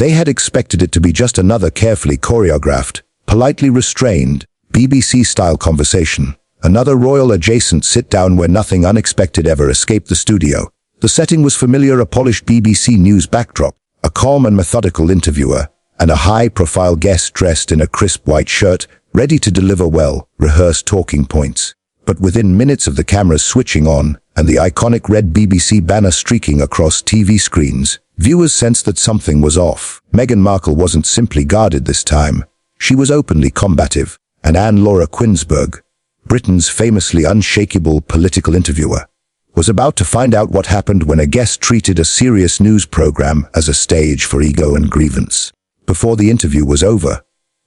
They had expected it to be just another carefully choreographed, politely restrained, BBC-style conversation. Another royal-adjacent sit-down where nothing unexpected ever escaped the studio. The setting was familiar: a polished BBC News backdrop, a calm and methodical interviewer, and a high-profile guest dressed in a crisp white shirt, ready to deliver well-rehearsed talking points. But within minutes of the cameras switching on and the iconic red BBC banner streaking across TV screens, viewers sensed that something was off. Meghan Markle wasn't simply guarded this time. She was openly combative, and Laura Kuenssberg, Britain's famously unshakable political interviewer, was about to find out what happened when a guest treated a serious news program as a stage for ego and grievance. Before the interview was over,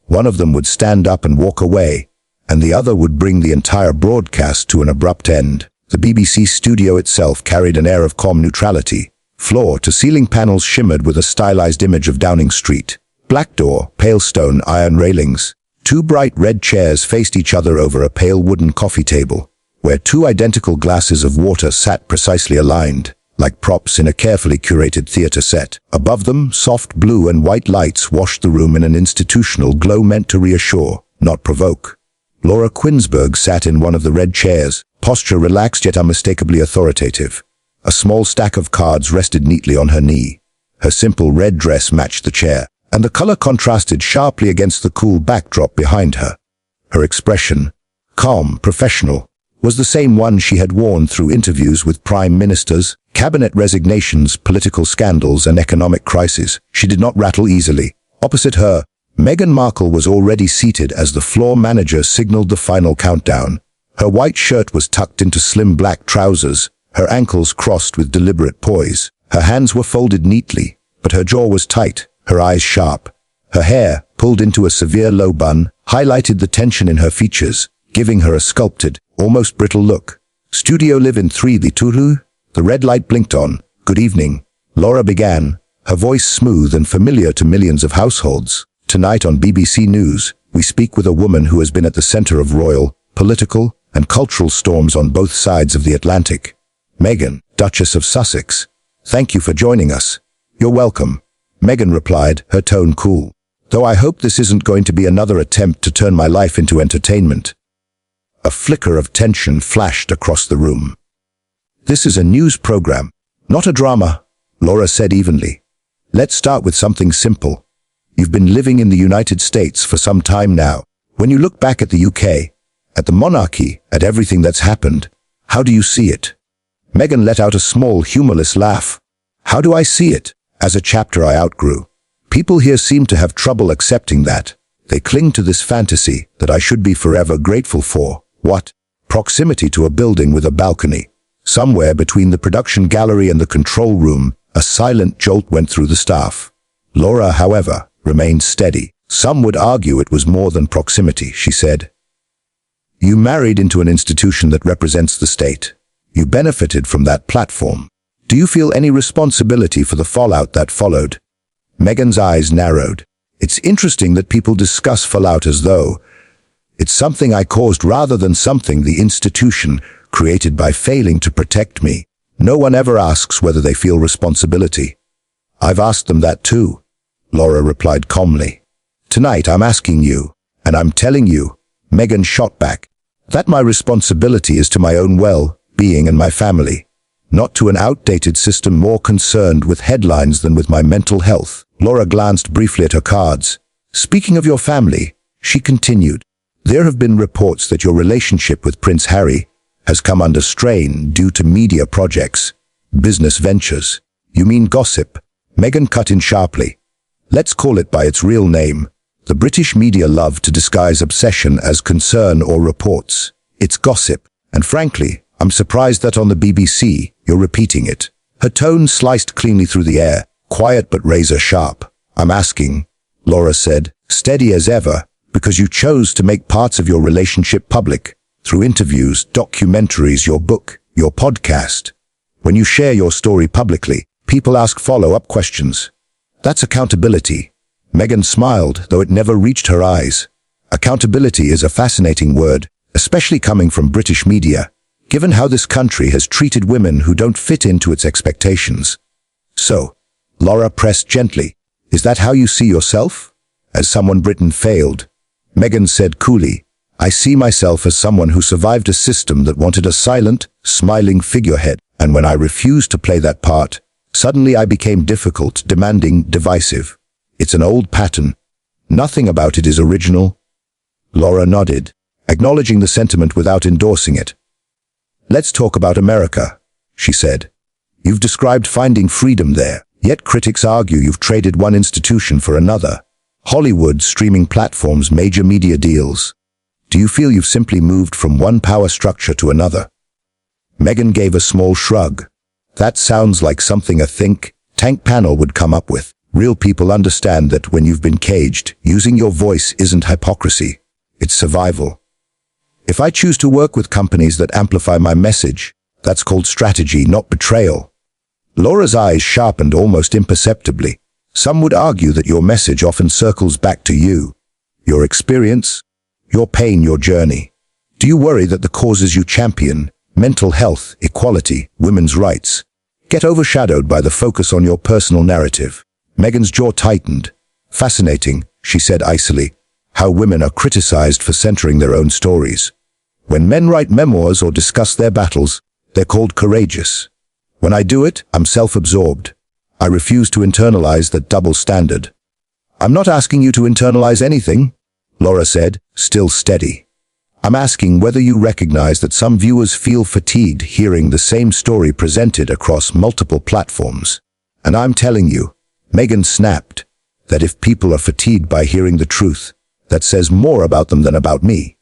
one of them would stand up and walk away, and the other would bring the entire broadcast to an abrupt end. The BBC studio itself carried an air of calm neutrality. Floor-to-ceiling panels shimmered with a stylized image of Downing Street. Black door, pale stone iron railings. Two bright red chairs faced each other over a pale wooden coffee table, where two identical glasses of water sat precisely aligned, like props in a carefully curated theatre set. Above them, soft blue and white lights washed the room in an institutional glow meant to reassure, not provoke. Laura Kuenssberg sat in one of the red chairs, posture relaxed yet unmistakably authoritative. A small stack of cards rested neatly on her knee. Her simple red dress matched the chair, and the color contrasted sharply against the cool backdrop behind her. Her expression, calm, professional, was the same one she had worn through interviews with prime ministers, cabinet resignations, political scandals, and economic crises. She did not rattle easily. Opposite her, Meghan Markle was already seated as the floor manager signaled the final countdown. Her white shirt was tucked into slim black trousers, her ankles crossed with deliberate poise. Her hands were folded neatly, but her jaw was tight, her eyes sharp. Her hair, pulled into a severe low bun, highlighted the tension in her features, giving her a sculpted, almost brittle look. Studio live in 3 the Tulu? The red light blinked on. Good evening, Laura began, her voice smooth and familiar to millions of households. Tonight on BBC News, we speak with a woman who has been at the center of royal, political, and cultural storms on both sides of the Atlantic. Meghan, Duchess of Sussex. Thank you for joining us. You're welcome, Meghan replied, her tone cool. Though I hope this isn't going to be another attempt to turn my life into entertainment. A flicker of tension flashed across the room. This is a news program, not a drama, Laura said evenly. Let's start with something simple. You've been living in the United States for some time now. When you look back at the UK, at the monarchy, at everything that's happened, how do you see it? Meghan let out a small, humorless laugh. How do I see it? As a chapter I outgrew. People here seem to have trouble accepting that. They cling to this fantasy that I should be forever grateful for. What? Proximity to a building with a balcony. Somewhere between the production gallery and the control room, a silent jolt went through the staff. Laura, however, remained steady. Some would argue it was more than proximity, she said. You married into an institution that represents the state. You benefited from that platform. Do you feel any responsibility for the fallout that followed? Meghan's eyes narrowed. It's interesting that people discuss fallout as though it's something I caused rather than something the institution created by failing to protect me. No one ever asks whether they feel responsibility. I've asked them that too, Laura replied calmly. Tonight I'm asking you, and I'm telling you, Meghan shot back, that my responsibility is to my own well-being and my family, not to an outdated system more concerned with headlines than with my mental health. Laura glanced briefly at her cards. Speaking of your family, she continued, there have been reports that your relationship with Prince Harry has come under strain due to media projects, business ventures. You mean gossip? Meghan cut in sharply. Let's call it by its real name. The British media love to disguise obsession as concern or reports. It's gossip, and frankly, I'm surprised that on the BBC, you're repeating it. Her tone sliced cleanly through the air, quiet but razor sharp. I'm asking, Laura said, steady as ever, because you chose to make parts of your relationship public, through interviews, documentaries, your book, your podcast. When you share your story publicly, people ask follow-up questions. That's accountability. Meghan smiled, though it never reached her eyes. Accountability is a fascinating word, especially coming from British media, given how this country has treated women who don't fit into its expectations. So, Laura pressed gently, Is that how you see yourself? As someone Britain failed. Meghan said coolly, I see myself as someone who survived a system that wanted a silent, smiling figurehead, and when I refused to play that part, suddenly I became difficult, demanding, divisive. It's an old pattern. Nothing about it is original. Laura nodded, acknowledging the sentiment without endorsing it. Let's talk about America, she said. You've described finding freedom there, yet critics argue you've traded one institution for another. Hollywood, streaming platforms, major media deals. Do you feel you've simply moved from one power structure to another? Meghan gave a small shrug. That sounds like something a think tank panel would come up with. Real people understand that when you've been caged, using your voice isn't hypocrisy. It's survival. If I choose to work with companies that amplify my message, that's called strategy, not betrayal. Laura's eyes sharpened almost imperceptibly. Some would argue that your message often circles back to you. Your experience, your pain, your journey. Do you worry that the causes you champion, mental health, equality, women's rights, get overshadowed by the focus on your personal narrative? Meghan's jaw tightened. Fascinating, she said icily, how women are criticized for centering their own stories. When men write memoirs or discuss their battles, they're called courageous. When I do it, I'm self-absorbed. I refuse to internalize that double standard. I'm not asking you to internalize anything, Laura said, still steady. I'm asking whether you recognize that some viewers feel fatigued hearing the same story presented across multiple platforms. And I'm telling you, Meghan snapped, that if people are fatigued by hearing the truth, that says more about them than about me.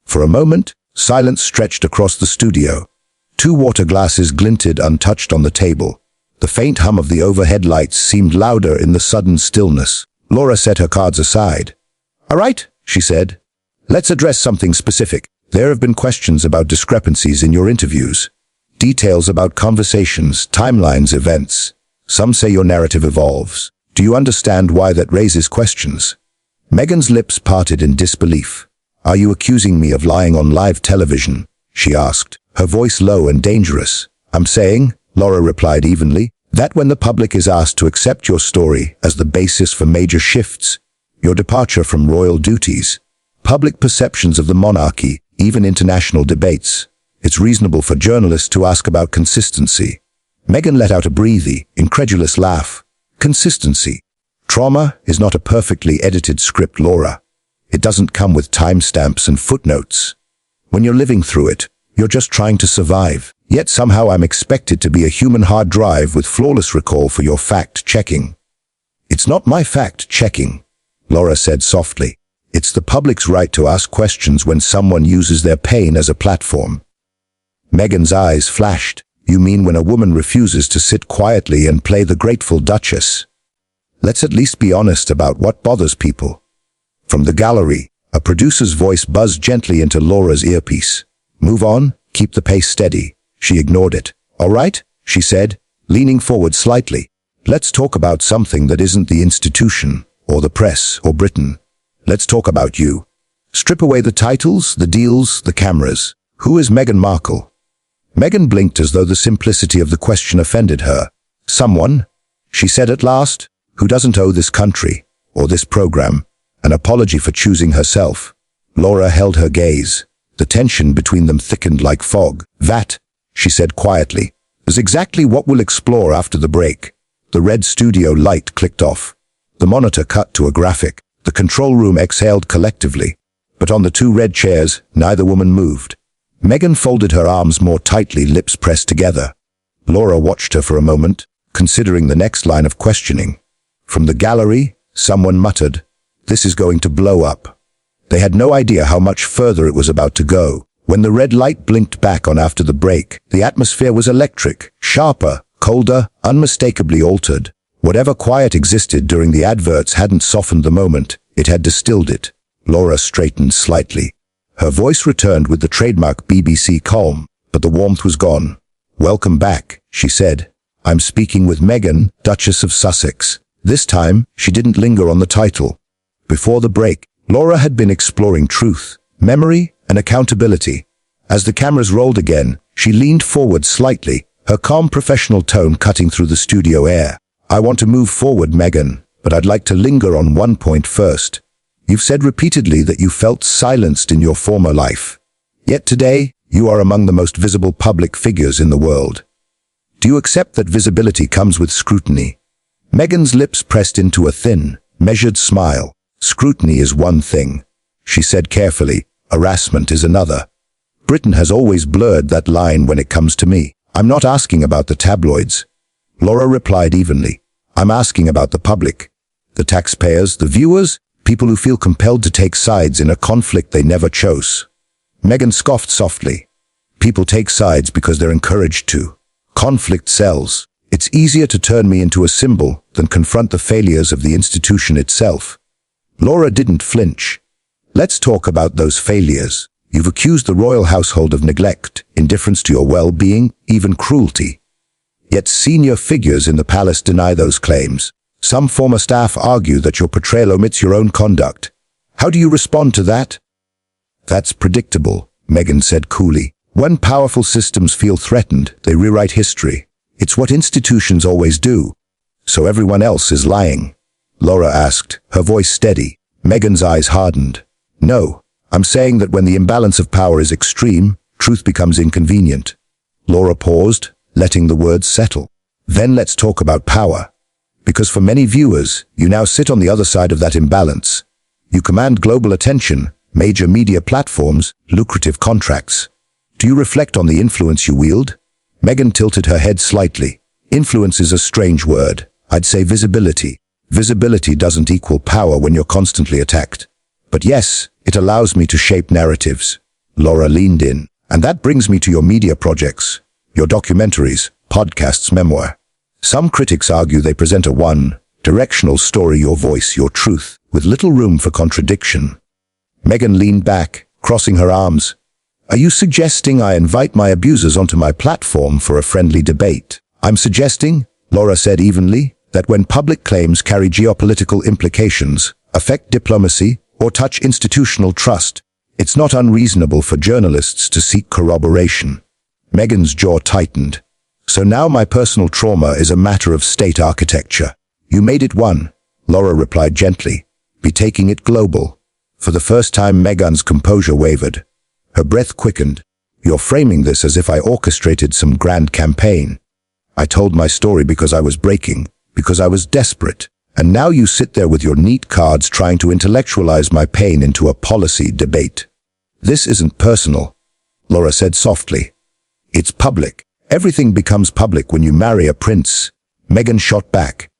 For a moment, silence stretched across the studio. 2 water glasses glinted untouched on the table. The faint hum of the overhead lights seemed louder in the sudden stillness. Laura set her cards aside. All right, she said. Let's address something specific. There have been questions about discrepancies in your interviews. Details about conversations, timelines, events. Some say your narrative evolves. Do you understand why that raises questions? Meghan's lips parted in disbelief. Are you accusing me of lying on live television? She asked, her voice low and dangerous. I'm saying, Laura replied evenly, that when the public is asked to accept your story as the basis for major shifts, your departure from royal duties, public perceptions of the monarchy, even international debates, it's reasonable for journalists to ask about consistency. Meghan let out a breathy, incredulous laugh. Consistency. Trauma is not a perfectly edited script, Laura. It doesn't come with timestamps and footnotes. When you're living through it, you're just trying to survive. Yet somehow I'm expected to be a human hard drive with flawless recall for your fact-checking. It's not my fact-checking, Laura said softly. It's the public's right to ask questions when someone uses their pain as a platform. Meghan's eyes flashed. You mean when a woman refuses to sit quietly and play the Grateful Duchess? Let's at least be honest about what bothers people. From the gallery, a producer's voice buzzed gently into Laura's earpiece. Move on, keep the pace steady. She ignored it. All right, she said, leaning forward slightly. Let's talk about something that isn't the institution, or the press, or Britain. Let's talk about you. Strip away the titles, the deals, the cameras. Who is Meghan Markle? Meghan blinked as though the simplicity of the question offended her. Someone, she said at last, who doesn't owe this country, or this program, an apology for choosing herself. Laura held her gaze. The tension between them thickened like fog. That, she said quietly, is exactly what we'll explore after the break. The red studio light clicked off. The monitor cut to a graphic. The control room exhaled collectively. But on the 2 red chairs, neither woman moved. Meghan folded her arms more tightly, lips pressed together. Laura watched her for a moment, considering the next line of questioning. From the gallery, someone muttered, "This is going to blow up." They had no idea how much further it was about to go. When the red light blinked back on after the break, the atmosphere was electric, sharper, colder, unmistakably altered. Whatever quiet existed during the adverts hadn't softened the moment, it had distilled it. Laura straightened slightly. Her voice returned with the trademark BBC calm, but the warmth was gone. "Welcome back," she said. "I'm speaking with Meghan, Duchess of Sussex." This time, she didn't linger on the title. Before the break, Laura had been exploring truth, memory, and accountability. As the cameras rolled again, she leaned forward slightly, her calm professional tone cutting through the studio air. "I want to move forward, Meghan, But I'd like to linger on one point first. You've said repeatedly that you felt silenced in your former life. Yet today, you are among the most visible public figures in the world. Do you accept that visibility comes with scrutiny? Meghan's lips pressed into a thin, measured smile. Scrutiny is one thing, she said carefully. Harassment is another. Britain has always blurred that line when it comes to me. I'm not asking about the tabloids. Laura replied evenly. I'm asking about the public. The taxpayers, the viewers, people who feel compelled to take sides in a conflict they never chose. Meghan scoffed softly. People take sides because they're encouraged to. Conflict sells. It's easier to turn me into a symbol than confront the failures of the institution itself. Laura didn't flinch. Let's talk about those failures. You've accused the royal household of neglect, indifference to your well-being, even cruelty. Yet senior figures in the palace deny those claims. Some former staff argue that your portrayal omits your own conduct. How do you respond to that? That's predictable, Meghan said coolly. When powerful systems feel threatened, they rewrite history. It's what institutions always do. So everyone else is lying? Laura asked, her voice steady. Meghan's eyes hardened. No, I'm saying that when the imbalance of power is extreme, truth becomes inconvenient. Laura paused, letting the words settle. Then let's talk about power. Because for many viewers, you now sit on the other side of that imbalance. You command global attention, major media platforms, lucrative contracts. Do you reflect on the influence you wield? Meghan tilted her head slightly. Influence is a strange word. I'd say visibility. Visibility doesn't equal power when you're constantly attacked. But yes, it allows me to shape narratives. Laura leaned in. And that brings me to your media projects. Your documentaries, podcasts, memoir. Some critics argue they present a one-directional story, your voice, your truth, with little room for contradiction. Meghan leaned back, crossing her arms. Are you suggesting I invite my abusers onto my platform for a friendly debate? I'm suggesting, Laura said evenly, that when public claims carry geopolitical implications, affect diplomacy, or touch institutional trust, it's not unreasonable for journalists to seek corroboration. Meghan's jaw tightened. So now my personal trauma is a matter of state architecture. You made it one, Laura replied gently. Be taking it global. For the first time, Meghan's composure wavered. Her breath quickened. You're framing this as if I orchestrated some grand campaign. I told my story because I was breaking, because I was desperate. And now you sit there with your neat cards trying to intellectualize my pain into a policy debate. This isn't personal, Laura said softly. It's public. Everything becomes public when you marry a prince. Meghan shot back.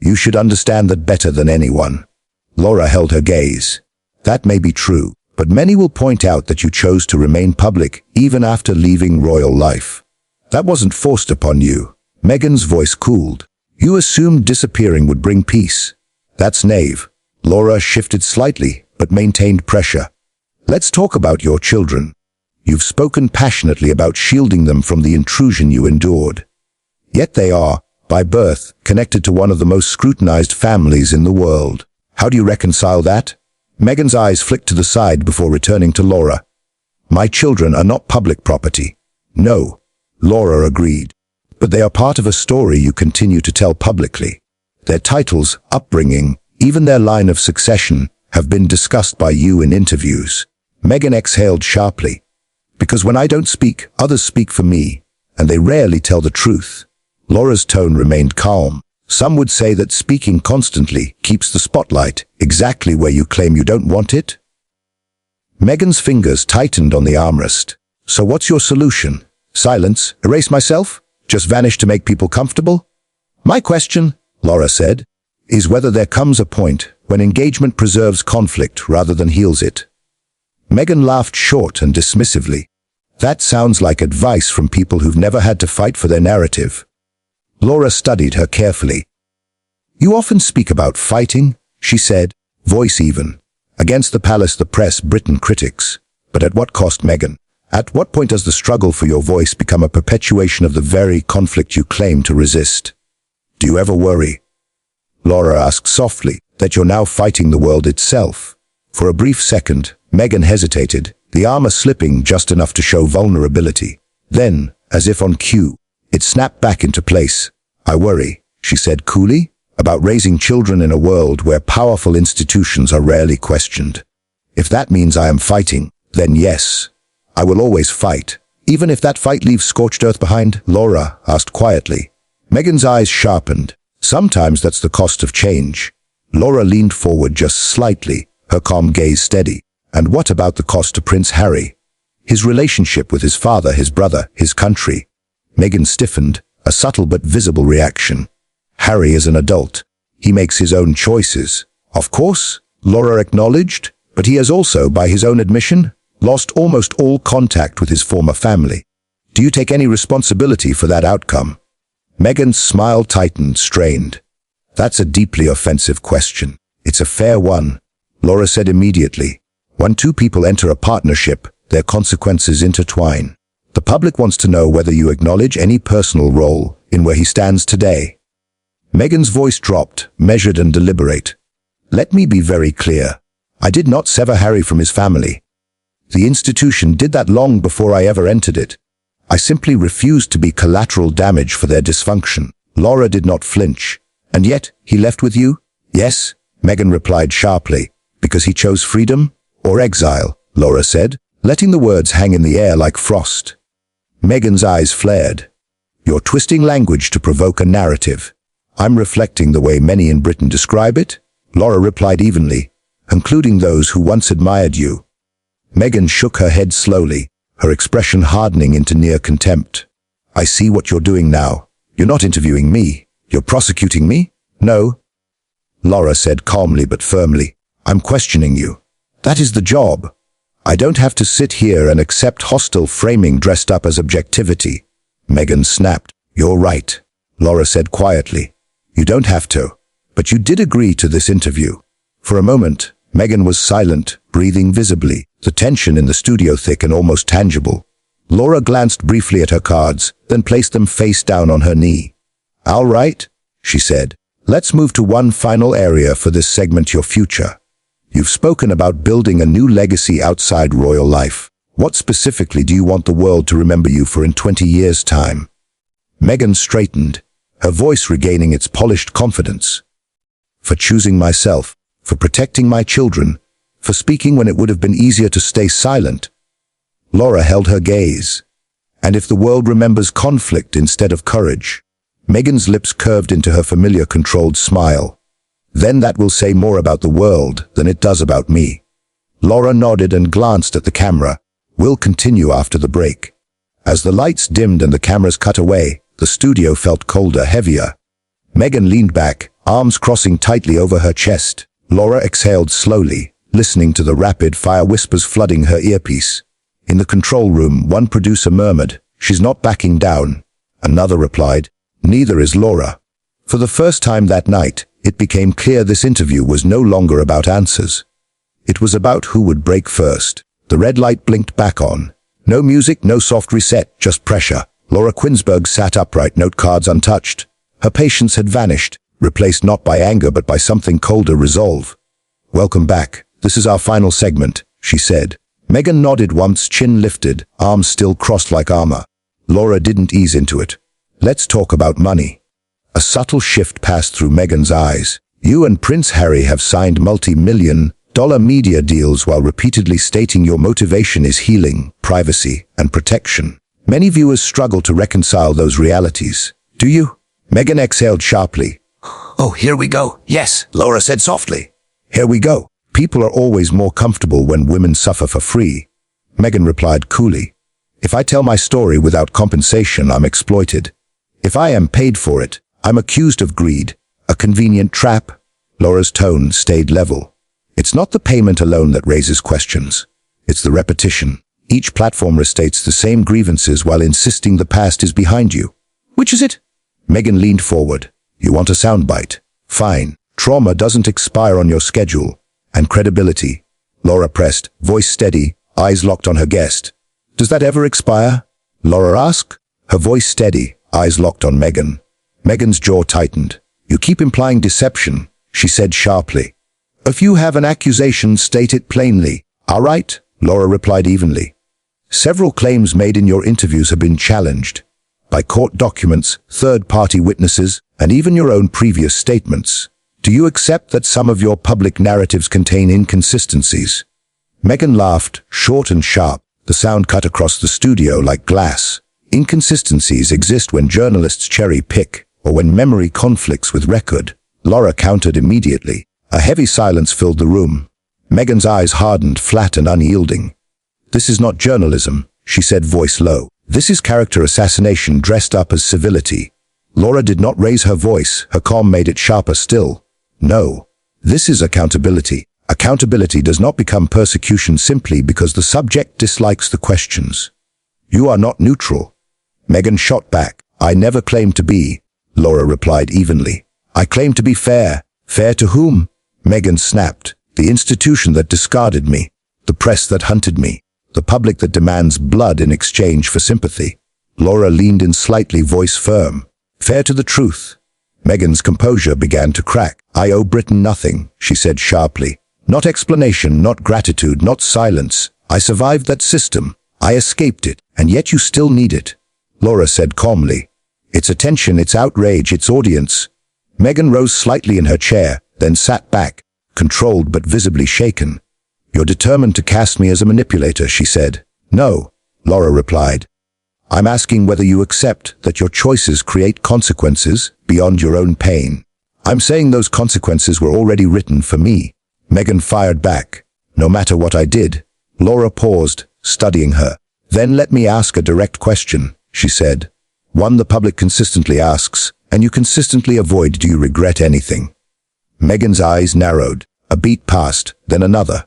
You should understand that better than anyone. Laura held her gaze. That may be true, but many will point out that you chose to remain public even after leaving royal life. That wasn't forced upon you. Meghan's voice cooled. You assumed disappearing would bring peace. That's naive. Laura shifted slightly, but maintained pressure. Let's talk about your children. You've spoken passionately about shielding them from the intrusion you endured. Yet they are, by birth, connected to one of the most scrutinized families in the world. How do you reconcile that? Meghan's eyes flicked to the side before returning to Laura. My children are not public property. No, Laura agreed. But they are part of a story you continue to tell publicly. Their titles, upbringing, even their line of succession, have been discussed by you in interviews. Meghan exhaled sharply. Because when I don't speak, others speak for me, and they rarely tell the truth. Laura's tone remained calm. Some would say that speaking constantly keeps the spotlight exactly where you claim you don't want it. Meghan's fingers tightened on the armrest. So what's your solution? Silence? Erase myself? Just vanish to make people comfortable? My question, Laura said, is whether there comes a point when engagement preserves conflict rather than heals it. Meghan laughed short and dismissively. That sounds like advice from people who've never had to fight for their narrative. Laura studied her carefully. You often speak about fighting, she said, voice even. Against the palace, the press, Britain, critics. But at what cost, Meghan? At what point does the struggle for your voice become a perpetuation of the very conflict you claim to resist? Do you ever worry? Laura asked softly, that you're now fighting the world itself. For a brief second, Meghan hesitated, the armor slipping just enough to show vulnerability. Then, as if on cue, it snapped back into place. I worry, she said coolly. about raising children in a world where powerful institutions are rarely questioned. If that means I am fighting, then yes, I will always fight, even if that fight leaves scorched earth behind, Laura asked quietly. Meghan's eyes sharpened. Sometimes that's the cost of change. Laura leaned forward just slightly, her calm gaze steady. And what about the cost to Prince Harry? His relationship with his father, his brother, his country. Meghan stiffened, a subtle but visible reaction. Harry is an adult. He makes his own choices. Of course, Laura acknowledged, but he has also, by his own admission, lost almost all contact with his former family. Do you take any responsibility for that outcome? Meghan's smile tightened, strained. That's a deeply offensive question. It's a fair one, Laura said immediately. When two people enter a partnership, their consequences intertwine. The public wants to know whether you acknowledge any personal role in where he stands today. Meghan's voice dropped, measured and deliberate. Let me be very clear. I did not sever Harry from his family. The institution did that long before I ever entered it. I simply refused to be collateral damage for their dysfunction. Laura did not flinch. And yet, he left with you? Yes, Meghan replied sharply. Because he chose freedom? Or exile, Laura said, letting the words hang in the air like frost. Meghan's eyes flared. You're twisting language to provoke a narrative. I'm reflecting the way many in Britain describe it, Laura replied evenly, including those who once admired you. Meghan shook her head slowly, her expression hardening into near contempt. I see what you're doing now. You're not interviewing me. You're prosecuting me? No. Laura said calmly but firmly. I'm questioning you. That is the job. I don't have to sit here and accept hostile framing dressed up as objectivity. Meghan snapped. You're right, Laura said quietly. You don't have to. But you did agree to this interview. For a moment, Meghan was silent, breathing visibly, the tension in the studio thick and almost tangible. Laura glanced briefly at her cards, then placed them face down on her knee. All right, she said. Let's move to one final area for this segment, your future. You've spoken about building a new legacy outside royal life. What specifically do you want the world to remember you for in 20 years' time? Meghan straightened, her voice regaining its polished confidence. For choosing myself, for protecting my children, for speaking when it would have been easier to stay silent. Laura held her gaze. And if the world remembers conflict instead of courage? Meghan's lips curved into her familiar controlled smile. Then that will say more about the world than it does about me. Laura nodded and glanced at the camera. We'll continue after the break. As the lights dimmed and the cameras cut away, the studio felt colder, heavier. Meghan leaned back, arms crossing tightly over her chest. Laura exhaled slowly, listening to the rapid-fire whispers flooding her earpiece. In the control room, one producer murmured, "She's not backing down." Another replied, "Neither is Laura." For the first time that night, it became clear this interview was no longer about answers. It was about who would break first. The red light blinked back on. No music, no soft reset, just pressure. Laura Kuenssberg sat upright, note cards untouched. Her patience had vanished, replaced not by anger but by something colder, resolve. "Welcome back. This is our final segment," she said. Meghan nodded once, chin lifted, arms still crossed like armor. Laura didn't ease into it. "Let's talk about money." A subtle shift passed through Meghan's eyes. "You and Prince Harry have signed multi-million-dollar media deals while repeatedly stating your motivation is healing, privacy, and protection. Many viewers struggle to reconcile those realities. Do you?" Meghan exhaled sharply. "Oh, here we go." "Yes," Laura said softly. "Here we go. People are always more comfortable when women suffer for free." Meghan replied coolly. "If I tell my story without compensation, I'm exploited. If I am paid for it, I'm accused of greed, a convenient trap." Laura's tone stayed level. "It's not the payment alone that raises questions. It's the repetition. Each platform restates the same grievances while insisting the past is behind you." "Which is it?" Meghan leaned forward. "You want a soundbite? Fine. Trauma doesn't expire on your schedule. And credibility." Laura pressed, voice steady, eyes locked on her guest. "Does that ever expire?" Laura asked, her voice steady, eyes locked on Meghan. Meghan's jaw tightened. "You keep implying deception," she said sharply. "If you have an accusation, state it plainly." "All right," Laura replied evenly. "Several claims made in your interviews have been challenged. by court documents, third-party witnesses, and even your own previous statements. Do you accept that some of your public narratives contain inconsistencies? Meghan laughed, short and sharp. The sound cut across the studio like glass. Inconsistencies exist when journalists cherry-pick, or when memory conflicts with record. Laura countered immediately. A heavy silence filled the room. Meghan's eyes hardened, flat and unyielding. "This is not journalism," she said, voice low. "This is character assassination dressed up as civility." Laura did not raise her voice. Her calm made it sharper still. "No. This is accountability. Accountability does not become persecution simply because the subject dislikes the questions. You are not neutral." Meghan shot back. "I never claimed to be," Laura replied evenly. "I claim to be fair." "Fair to whom?" Meghan snapped. "The institution that discarded me, the press that hunted me, the public that demands blood in exchange for sympathy." Laura leaned in slightly, voice firm. "Fair to the truth." Meghan's composure began to crack. "I owe Britain nothing," she said sharply. "Not explanation, not gratitude, not silence. I survived that system. I escaped it, and yet you still need it." Laura said calmly. "Its attention, its outrage, its audience." Meghan rose slightly in her chair, then sat back, controlled but visibly shaken. "You're determined to cast me as a manipulator," she said. "No," Laura replied. "I'm asking whether you accept that your choices create consequences beyond your own pain." "I'm saying those consequences were already written for me." Meghan fired back. "No matter what I did." Laura paused, studying her. "Then let me ask a direct question," she said. "One the public consistently asks, and you consistently avoid. Do you regret anything?" Meghan's eyes narrowed. A beat passed, then another.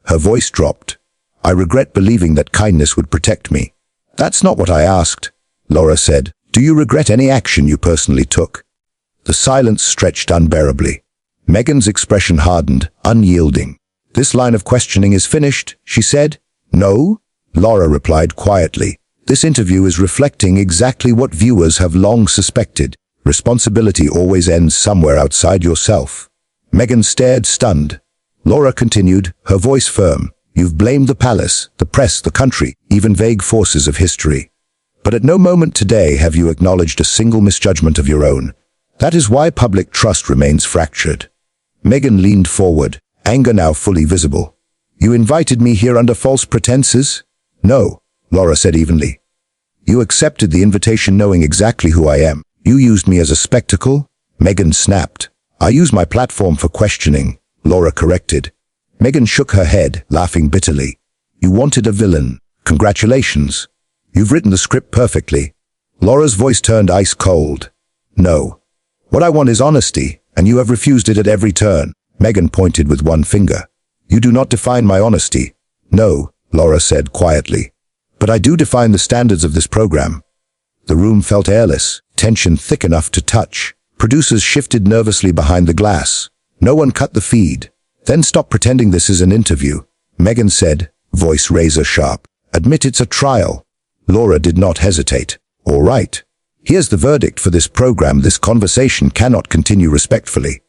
Her voice dropped. "I regret believing that kindness would protect me." "That's not what I asked," Laura said. "Do you regret any action you personally took?" The silence stretched unbearably. Meghan's expression hardened, unyielding. "This line of questioning is finished," she said. "No," Laura replied quietly. "This interview is reflecting exactly what viewers have long suspected. Responsibility always ends somewhere outside yourself." Meghan stared, stunned. Laura continued, her voice firm. "You've blamed the palace, the press, the country, even vague forces of history. But at no moment today have you acknowledged a single misjudgment of your own. That is why public trust remains fractured." Meghan leaned forward, anger now fully visible. "You invited me here under false pretenses?" "No," Laura said evenly. "You accepted the invitation knowing exactly who I am. You used me as a spectacle?" Meghan snapped. "I use my platform for questioning," Laura corrected. Meghan shook her head, laughing bitterly. "You wanted a villain. Congratulations. You've written the script perfectly." Laura's voice turned ice cold. "No. What I want is honesty, and you have refused it at every turn." Meghan pointed with one finger. "You do not define my honesty." "No," Laura said quietly. "But I do define the standards of this program." The room felt airless, tension thick enough to touch. Producers shifted nervously behind the glass. No one cut the feed. "Then stop pretending this is an interview," Meghan said, voice razor sharp. "Admit it's a trial." Laura did not hesitate. "All right. Here's the verdict for this program. This conversation cannot continue respectfully."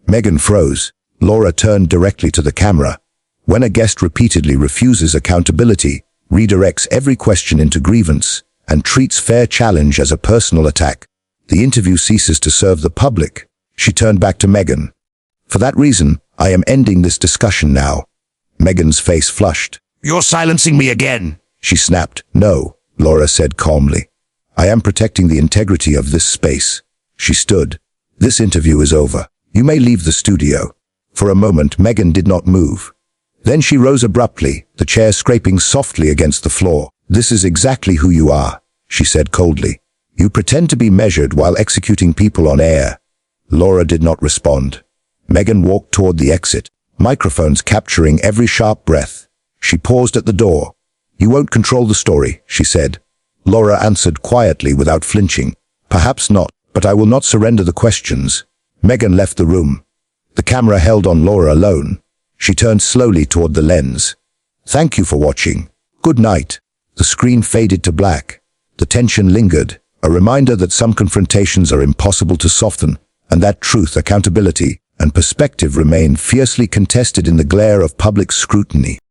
Meghan froze. Laura turned directly to the camera. "When a guest repeatedly refuses accountability, redirects every question into grievance, and treats fair challenge as a personal attack, the interview ceases to serve the public." She turned back to Meghan. "For that reason, I am ending this discussion now." Meghan's face flushed. "You're silencing me again," she snapped. "No," Laura said calmly. "I am protecting the integrity of this space." She stood. "This interview is over. You may leave the studio." For a moment, Meghan did not move. Then she rose abruptly, the chair scraping softly against the floor. "This is exactly who you are," she said coldly. "You pretend to be measured while executing people on air." Laura did not respond. Meghan walked toward the exit, microphones capturing every sharp breath. She paused at the door. "You won't control the story," she said. Laura answered quietly without flinching. "Perhaps not, but I will not surrender the questions." Meghan left the room. The camera held on Laura alone. She turned slowly toward the lens. "Thank you for watching. Good night." The screen faded to black. The tension lingered, a reminder that some confrontations are impossible to soften, and that truth, accountability, and perspective remain fiercely contested in the glare of public scrutiny.